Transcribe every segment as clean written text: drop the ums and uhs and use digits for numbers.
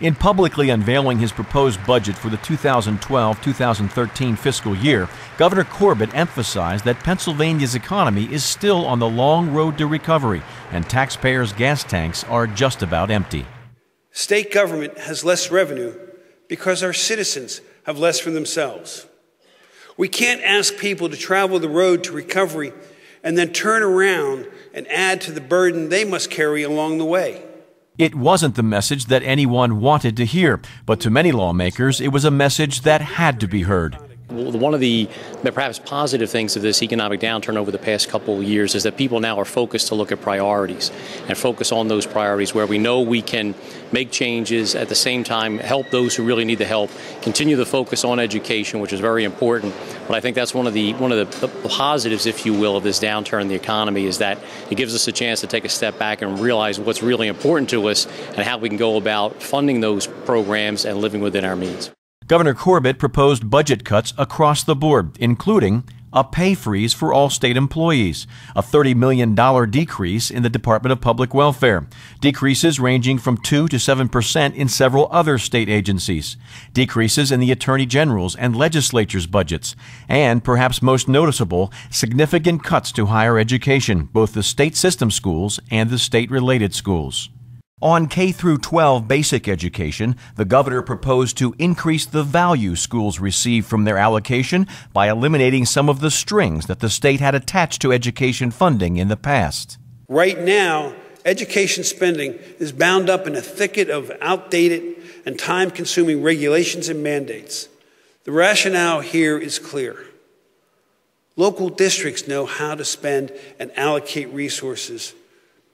In publicly unveiling his proposed budget for the 2012-2013 fiscal year, Governor Corbett emphasized that Pennsylvania's economy is still on the long road to recovery, and taxpayers' gas tanks are just about empty. State government has less revenue because our citizens have less for themselves. We can't ask people to travel the road to recovery and then turn around and add to the burden they must carry along the way. It wasn't the message that anyone wanted to hear, but to many lawmakers, it was a message that had to be heard. One of the perhaps positive things of this economic downturn over the past couple of years is that people now are focused to look at priorities and focus on those priorities where we know we can make changes, at the same time help those who really need the help, continue the focus on education, which is very important. But I think that's one of the positives, if you will, of this downturn in the economy, is that it gives us a chance to take a step back and realize what's really important to us and how we can go about funding those programs and living within our means. Governor Corbett proposed budget cuts across the board, including a pay freeze for all state employees, a $30 million decrease in the Department of Public Welfare, decreases ranging from 2 to 7% in several other state agencies, decreases in the Attorney General's and legislature's budgets, and, perhaps most noticeable, significant cuts to higher education, both the state system schools and the state-related schools. On K-12 basic education, the governor proposed to increase the value schools receive from their allocation by eliminating some of the strings that the state had attached to education funding in the past. Right now, education spending is bound up in a thicket of outdated and time-consuming regulations and mandates. The rationale here is clear. Local districts know how to spend and allocate resources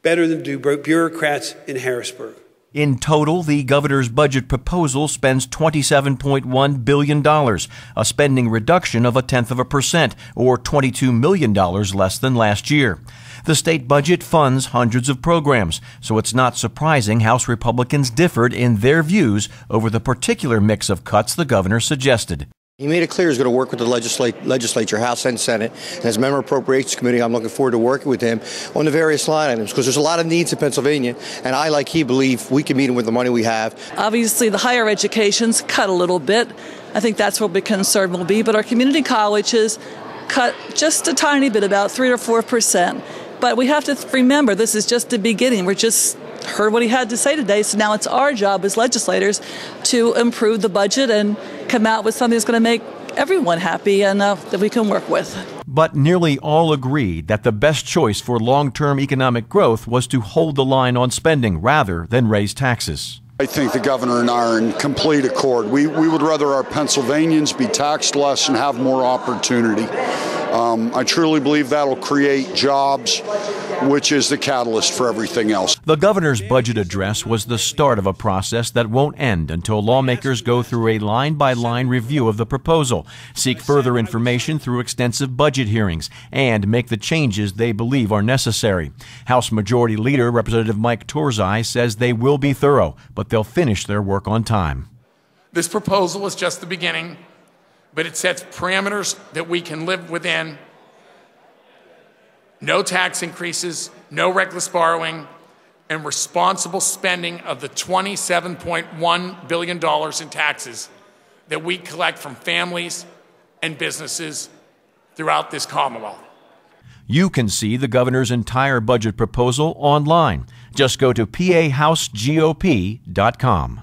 better than do bureaucrats in Harrisburg. In total, the governor's budget proposal spends $27.1 billion, a spending reduction of 0.1%, or $22 million less than last year. The state budget funds hundreds of programs, so it's not surprising House Republicans differed in their views over the particular mix of cuts the governor suggested. He made it clear he's going to work with the legislature, House and Senate. And as a member of the Appropriations Committee, I'm looking forward to working with him on the various line items, because there's a lot of needs in Pennsylvania, and I, like he, believe we can meet them with the money we have. Obviously, the higher education's cut a little bit. I think that's where the concern will be. But our community colleges cut just a tiny bit, about 3 or 4%. But we have to remember, this is just the beginning. We're just heard what he had to say today, so now it's our job as legislators to improve the budget and come out with something that's going to make everyone happy and that we can work with. But nearly all agreed that the best choice for long-term economic growth was to hold the line on spending rather than raise taxes. I think the governor and I are in complete accord. We would rather our Pennsylvanians be taxed less and have more opportunity. I truly believe that'll create jobs, which is the catalyst for everything else. The governor's budget address was the start of a process that won't end until lawmakers go through a line-by-line review of the proposal, seek further information through extensive budget hearings, and make the changes they believe are necessary. House Majority Leader Representative Mike Turzai says they will be thorough, but they'll finish their work on time. This proposal is just the beginning, but it sets parameters that we can live within. No tax increases, no reckless borrowing, and responsible spending of the $27.1 billion in taxes that we collect from families and businesses throughout this Commonwealth. You can see the governor's entire budget proposal online. Just go to PAHouseGOP.com.